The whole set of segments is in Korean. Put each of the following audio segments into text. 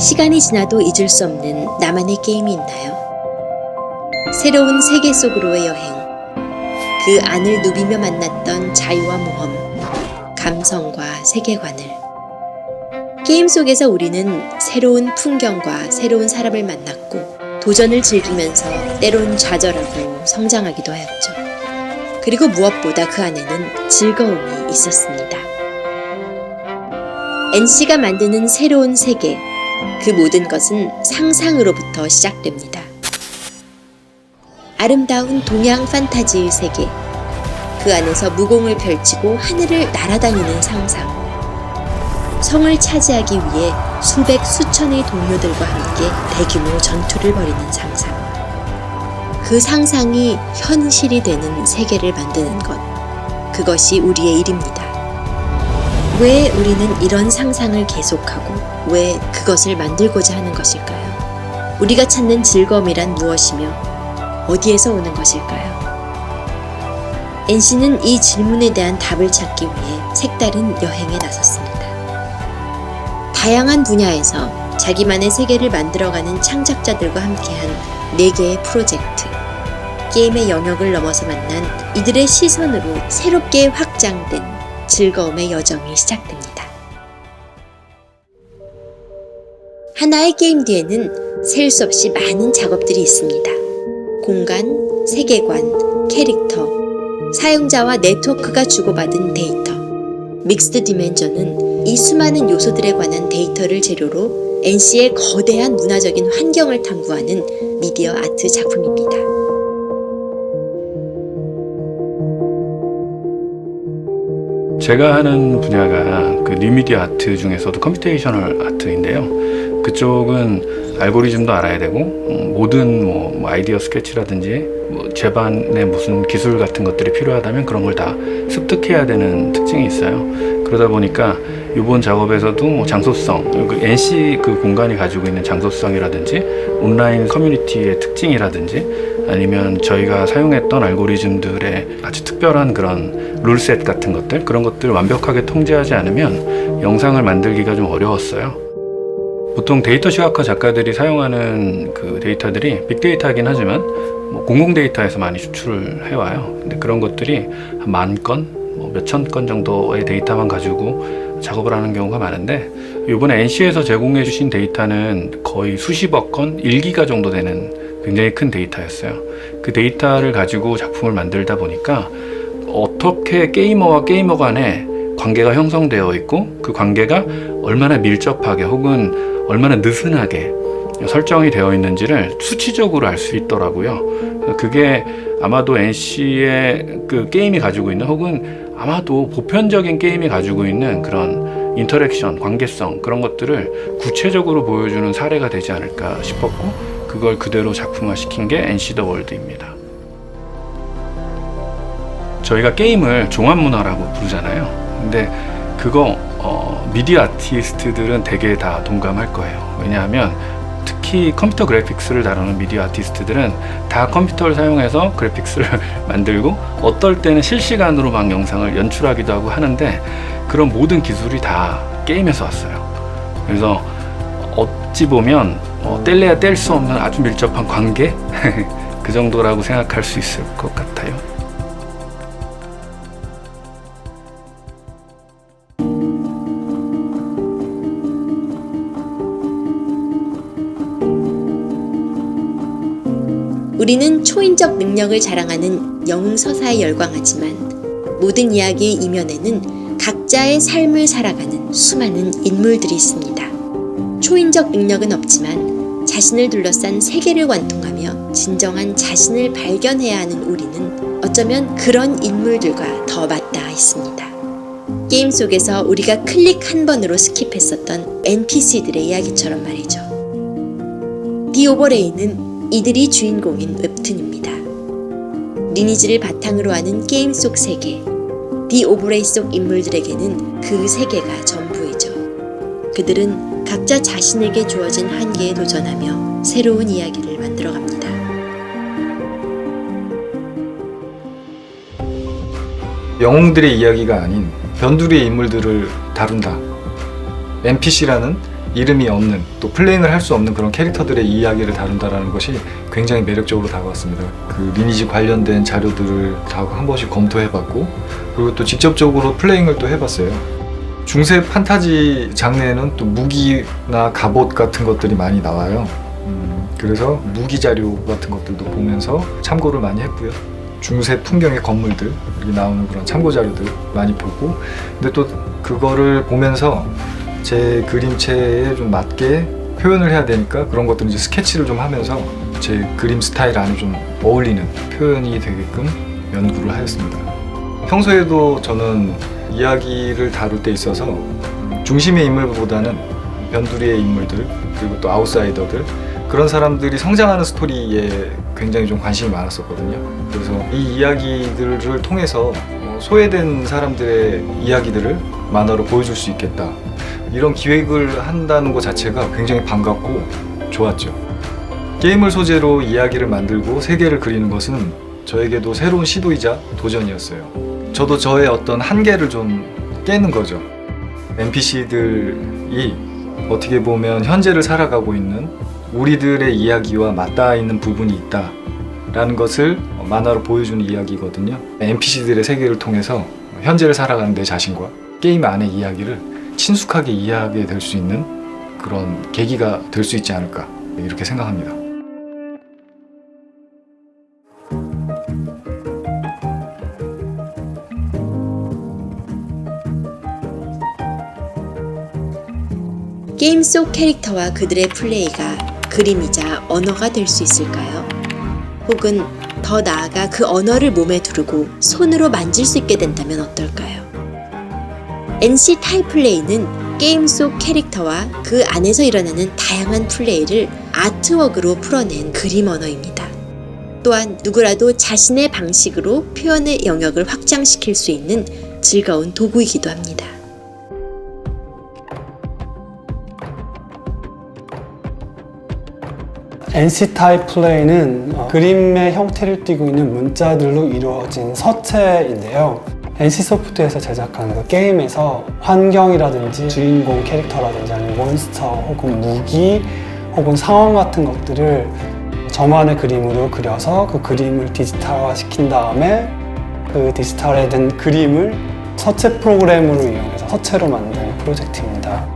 시간이 지나도 잊을 수 없는 나만의 게임이 있나요? 새로운 세계 속으로의 여행, 그 안을 누비며 만났던 자유와 모험, 감성과 세계관을. 게임 속에서 우리는 새로운 풍경과 새로운 사람을 만났고 도전을 즐기면서 때론 좌절하고 성장하기도 하였죠. 그리고 무엇보다 그 안에는 즐거움이 있었습니다. NC가 만드는 새로운 세계, 그 모든 것은 상상으로부터 시작됩니다. 아름다운 동양 판타지의 세계, 그 안에서 무공을 펼치고 하늘을 날아다니는 상상, 성을 차지하기 위해 수백 수천의 동료들과 함께 대규모 전투를 벌이는 상상, 그 상상이 현실이 되는 세계를 만드는 것, 그것이 우리의 일입니다. 왜 우리는 이런 상상을 계속하고 왜 그것을 만들고자 하는 것일까요? 우리가 찾는 즐거움이란 무엇이며 어디에서 오는 것일까요? NC는 이 질문에 대한 답을 찾기 위해 색다른 여행에 나섰습니다. 다양한 분야에서 자기만의 세계를 만들어가는 창작자들과 함께한 4개의 프로젝트, 게임의 영역을 넘어서 만난 이들의 시선으로 새롭게 확장된 즐거움의 여정이 시작됩니다. 하나의 게임 뒤에는 셀 수 없이 많은 작업들이 있습니다. 공간, 세계관, 캐릭터, 사용자와 네트워크가 주고받은 데이터. 믹스드 디멘전은 이 수많은 요소들에 관한 데이터를 재료로 NC의 거대한 문화적인 환경을 탐구하는 미디어 아트 작품입니다. 제가 하는 분야가 그 뉴미디어 아트 중에서도 컴퓨테이셔널 아트인데요. 그쪽은 알고리즘도 알아야 되고 모든 아이디어 스케치라든지 제반에 무슨 기술 같은 것들이 필요하다면 그런 걸 다 습득해야 되는 특징이 있어요. 그러다 보니까 이번 작업에서도 장소성, 그 NC 그 공간이 가지고 있는 장소성이라든지 온라인 커뮤니티의 특징이라든지 아니면 저희가 사용했던 알고리즘들의 아주 특별한 그런 룰셋 같은 것들, 그런 것들을 완벽하게 통제하지 않으면 영상을 만들기가 좀 어려웠어요. 보통 데이터 시각화 작가들이 사용하는 그 데이터들이 빅데이터이긴 하지만 공공 데이터에서 많이 추출을 해와요. 근데 그런 것들이 한 10,000건, 몇천 건 정도의 데이터만 가지고 작업을 하는 경우가 많은데 이번에 NC에서 제공해 주신 데이터는 거의 수십억 건, 1기가 정도 되는 굉장히 큰 데이터였어요. 그 데이터를 가지고 작품을 만들다 보니까 어떻게 게이머와 게이머 간에 관계가 형성되어 있고 그 관계가 얼마나 밀접하게 혹은 얼마나 느슨하게 설정이 되어 있는지를 수치적으로 알 수 있더라고요. 그게 아마도 NC의 그 게임이 가지고 있는 혹은 아마도 보편적인 게임이 가지고 있는 그런 인터랙션, 관계성 그런 것들을 구체적으로 보여주는 사례가 되지 않을까 싶었고 그걸 그대로 작품화시킨 게 NC 더 월드입니다. 저희가 게임을 종합문화라고 부르잖아요. 근데 그거 미디어 아티스트들은 대개 다 동감할 거예요. 왜냐하면 특히 컴퓨터 그래픽스를 다루는 미디어 아티스트들은 다 컴퓨터를 사용해서 그래픽스를 만들고 어떨 때는 실시간으로 막 영상을 연출하기도 하고 하는데 그런 모든 기술이 다 게임에서 왔어요. 그래서 어찌 보면 뗄래야 뗄 수 없는 아주 밀접한 관계? 그 정도라고 생각할 수 있을 것 같아요. 우리는 초인적 능력을 자랑하는 영웅서사에 열광하지만 모든 이야기의 이면에는 각자의 삶을 살아가는 수많은 인물들이 있습니다. 초인적 능력은 없지만 자신을 둘러싼 세계를 관통하며 진정한 자신을 발견해야 하는 우리는 어쩌면 그런 인물들과 더 맞닿아 있습니다. 게임 속에서 우리가 클릭 한 번으로 스킵했었던 NPC들의 이야기처럼 말이죠. 디 오버레이는 이들이 주인공인 웹툰입니다. 리니지를 바탕으로 하는 게임 속 세계, 디 오버레이 속 인물들에게는 그 세계가 전부이죠. 그들은 각자 자신에게 주어진 한계에 도전하며 새로운 이야기를 만들어갑니다. 영웅들의 이야기가 아닌 변두리의 인물들을 다룬다. NPC라는 이름이 없는, 또 플레잉을 할 수 없는 그런 캐릭터들의 이야기를 다룬다는 것이 굉장히 매력적으로 다가왔습니다. 그 리니지 관련된 자료들을 다 한 번씩 검토해봤고, 그리고 또 직접적으로 플레잉을 또 해봤어요. 중세 판타지 장르에는 또 무기나 갑옷 같은 것들이 많이 나와요. 그래서 무기 자료 같은 것들도 보면서 참고를 많이 했고요. 중세 풍경의 건물들, 여기 나오는 그런 참고 자료들 많이 보고, 근데 또 그거를 보면서 제 그림체에 좀 맞게 표현을 해야 되니까 그런 것들은 이제 스케치를 좀 하면서 제 그림 스타일 안에 좀 어울리는 표현이 되게끔 연구를 하였습니다. 평소에도 저는 이야기를 다룰 때 있어서 중심의 인물보다는 변두리의 인물들, 그리고 또 아웃사이더들, 그런 사람들이 성장하는 스토리에 굉장히 좀 관심이 많았었거든요. 그래서 이 이야기들을 통해서 소외된 사람들의 이야기들을 만화로 보여줄 수 있겠다, 이런 기획을 한다는 것 자체가 굉장히 반갑고 좋았죠. 게임을 소재로 이야기를 만들고 세계를 그리는 것은 저에게도 새로운 시도이자 도전이었어요. 저도 저의 어떤 한계를 좀 깨는 거죠. NPC들이 어떻게 보면 현재를 살아가고 있는 우리들의 이야기와 맞닿아 있는 부분이 있다 라는 것을 만화로 보여주는 이야기거든요. NPC들의 세계를 통해서 현재를 살아가는 내 자신과 게임 안의 이야기를 친숙하게 이해하게 될 수 있는 그런 계기가 될 수 있지 않을까, 이렇게 생각합니다. 게임 속 캐릭터와 그들의 플레이가 그림이자 언어가 될 수 있을까요? 혹은 더 나아가 그 언어를 몸에 두르고 손으로 만질 수 있게 된다면 어떨까요? NC 타입 플레이는 게임 속 캐릭터와 그 안에서 일어나는 다양한 플레이를 아트웍으로 풀어낸 그림 언어입니다. 또한 누구라도 자신의 방식으로 표현의 영역을 확장시킬 수 있는 즐거운 도구이기도 합니다. NC 타입 플레이는 그림의 형태를 띠고 있는 문자들로 이루어진 서체인데요. NC소프트에서 제작한 그 게임에서 환경이라든지 주인공 캐릭터라든지 아니면 몬스터 혹은 무기 혹은 상황 같은 것들을 저만의 그림으로 그려서 그 그림을 디지털화 시킨 다음에 그 디지털화된 그림을 서체 프로그램으로 이용해서 서체로 만든 프로젝트입니다.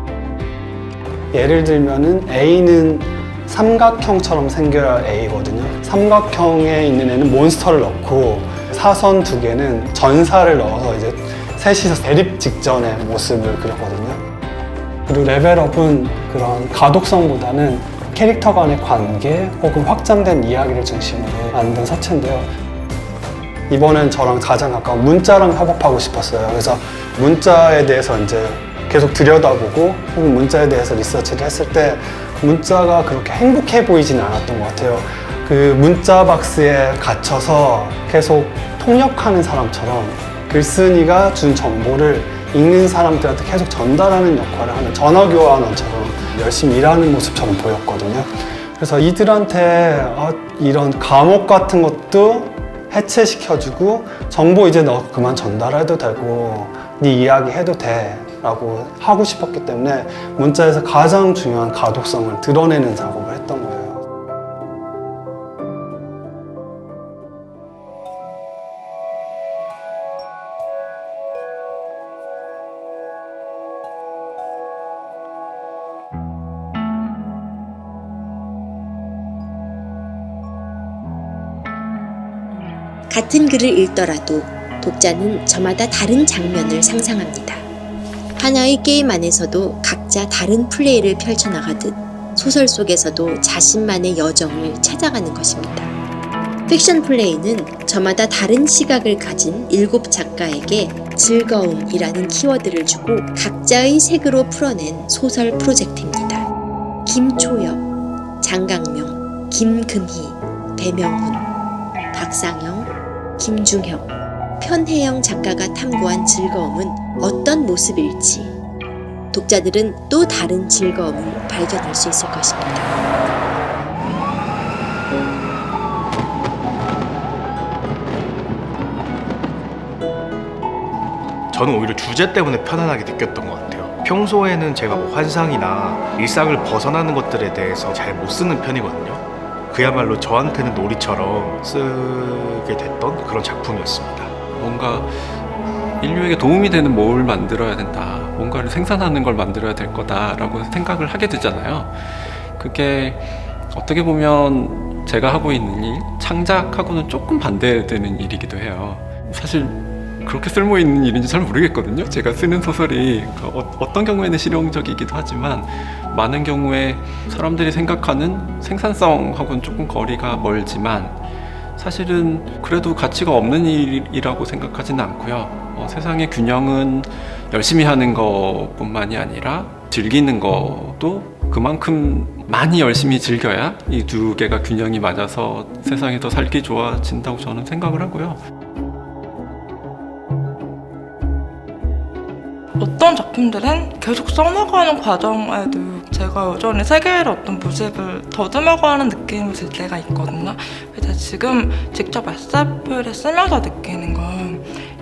예를 들면은 A는 삼각형처럼 생겨야 A거든요. 삼각형에 있는 애는 몬스터를 넣고 사선 두 개는 전사를 넣어서 이제 셋이서 대립 직전의 모습을 그렸거든요. 그리고 레벨업은 그런 가독성보다는 캐릭터 간의 관계 혹은 확장된 이야기를 중심으로 만든 서체인데요. 이번엔 저랑 가장 가까운 문자랑 협업하고 싶었어요. 그래서 문자에 대해서 이제 계속 들여다보고 혹은 문자에 대해서 리서치를 했을 때 문자가 그렇게 행복해 보이지는 않았던 것 같아요. 그 문자 박스에 갇혀서 계속 통역하는 사람처럼 글쓴이가 준 정보를 읽는 사람들한테 계속 전달하는 역할을 하는 전화교환원처럼 열심히 일하는 모습처럼 보였거든요. 그래서 이들한테 이런 감옥 같은 것도 해체시켜주고 정보 이제 너 그만 전달해도 되고 네 이야기 해도 돼 라고 하고 싶었기 때문에 문자에서 가장 중요한 가독성을 드러내는 작업을 했던 거예요. 같은 글을 읽더라도 독자는 저마다 다른 장면을 상상합니다. 하나의 게임 안에서도 각자 다른 플레이를 펼쳐나가듯 소설 속에서도 자신만의 여정을 찾아가는 것입니다. 픽션 플레이는 저마다 다른 시각을 가진 7작가에게 즐거움이라는 키워드를 주고 각자의 색으로 풀어낸 소설 프로젝트입니다. 김초엽, 장강명, 김금희, 배명훈, 박상영, 김중혁, 편혜영 작가가 탐구한 즐거움은 어떤 모습일지 독자들은 또 다른 즐거움을 발견할 수 있을 것입니다. 저는 오히려 주제 때문에 편안하게 느꼈던 것 같아요. 평소에는 제가 뭐 환상이나 일상을 벗어나는 것들에 대해서 잘 못 쓰는 편이거든요. 그야말로 저한테는 놀이처럼 쓰게 됐던 그런 작품이었습니다. 뭔가 인류에게 도움이 되는 뭘 만들어야 된다. 뭔가를 생산하는 걸 만들어야 될 거다라고 생각을 하게 되잖아요. 그게 어떻게 보면 제가 하고 있는 일, 창작하고는 조금 반대되는 일이기도 해요. 사실 그렇게 쓸모있는 일인지 잘 모르겠거든요. 제가 쓰는 소설이 어떤 경우에는 실용적이기도 하지만 많은 경우에 사람들이 생각하는 생산성하고는 조금 거리가 멀지만 사실은 그래도 가치가 없는 일이라고 생각하지는 않고요. 세상의 균형은 열심히 하는 것뿐만이 아니라 즐기는 것도 그만큼 많이 열심히 즐겨야 이 두 개가 균형이 맞아서 세상이 더 살기 좋아진다고 저는 생각을 하고요. 어떤 작품들은 계속 써나가는 과정에도 제가 여전히 세계의 어떤 모습을 더듬어가는 느낌이 들 때가 있거든요. 그래서 지금 직접 SF를 쓰면서 느끼는 건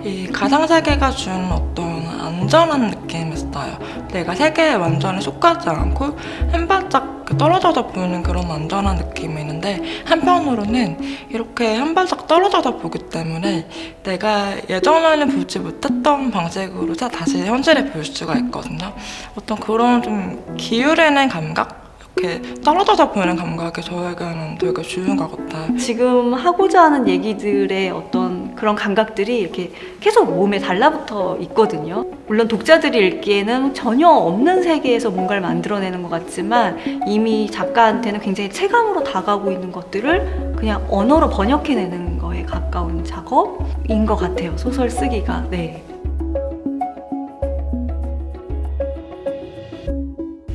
이 가상세계가 주는 어떤 안전한 느낌이 있어요. 내가 세계에 완전히 속하지 않고 한 발짝 떨어져서 보는 그런 안전한 느낌이 있는데, 한편으로는 이렇게 한 발짝 떨어져서 보기 때문에 내가 예전에는 보지 못했던 방식으로 다시 현실을 볼 수가 있거든요. 어떤 그런 좀 기울이는 감각? 이렇게 떨어져서 보는 감각이 저에게는 되게 좋은 것 같아요. 지금 하고자 하는 얘기들의 어떤 그런 감각들이 이렇게 계속 몸에 달라붙어 있거든요. 물론 독자들이 읽기에는 전혀 없는 세계에서 뭔가를 만들어내는 것 같지만 이미 작가한테는 굉장히 체감으로 다가오고 있는 것들을 그냥 언어로 번역해내는 거에 가까운 작업인 것 같아요. 소설 쓰기가. 네.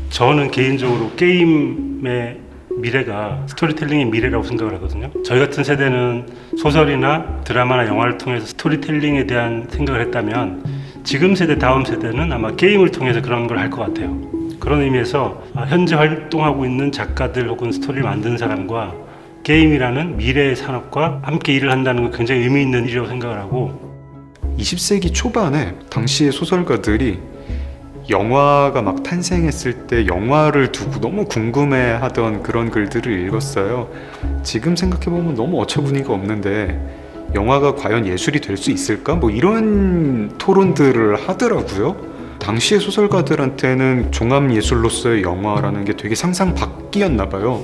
저는 개인적으로 게임의 미래가 스토리텔링의 미래라고 생각을 하거든요. 저희 같은 세대는 소설이나 드라마나 영화를 통해서 스토리텔링에 대한 생각을 했다면 지금 세대, 다음 세대는 아마 게임을 통해서 그런 걸 할 것 같아요. 그런 의미에서 현재 활동하고 있는 작가들 혹은 스토리를 만드는 사람과 게임이라는 미래의 산업과 함께 일을 한다는 건 굉장히 의미 있는 일이라고 생각을 하고, 20세기 초반에 당시의 소설가들이 영화가 막 탄생했을 때 영화를 두고 너무 궁금해하던 그런 글들을 읽었어요. 지금 생각해보면 너무 어처구니가 없는데 영화가 과연 예술이 될 수 있을까? 뭐 이런 토론들을 하더라고요. 당시의 소설가들한테는 종합예술로서의 영화라는 게 되게 상상 밖이었나 봐요.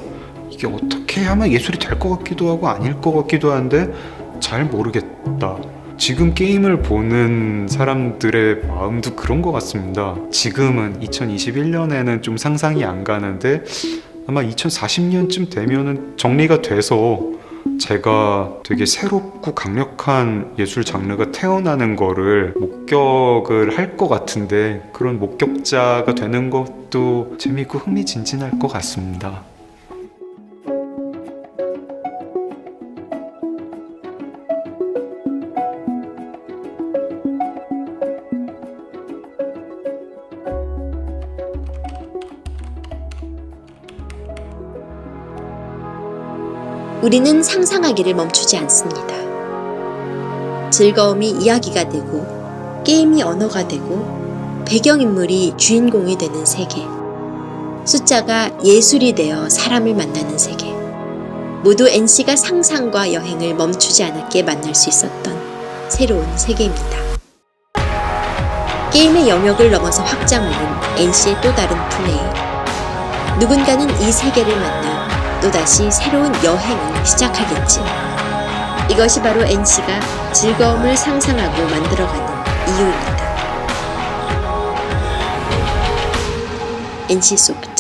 이게 어떻게 하면 예술이 될 것 같기도 하고 아닐 것 같기도 한데 잘 모르겠다. 지금 게임을 보는 사람들의 마음도 그런 것 같습니다. 지금은 2021년에는 좀 상상이 안 가는데 아마 2040년쯤 되면은 정리가 돼서 제가 되게 새롭고 강력한 예술 장르가 태어나는 거를 목격을 할 것 같은데, 그런 목격자가 되는 것도 재밌고 흥미진진할 것 같습니다. 우리는 상상하기를 멈추지 않습니다. 즐거움이 이야기가 되고, 게임이 언어가 되고, 배경인물이 주인공이 되는 세계. 숫자가 예술이 되어 사람을 만나는 세계. 모두 NC가 상상과 여행을 멈추지 않았기에 만날 수 있었던 새로운 세계입니다. 게임의 영역을 넘어서 확장하는 NC의 또 다른 플레이. 누군가는 이 세계를 만나 또다시 새로운 여행을 시작하겠지. 이것이 바로 NC가 즐거움을 상상하고 만들어가는 이유입니다. NC 소프트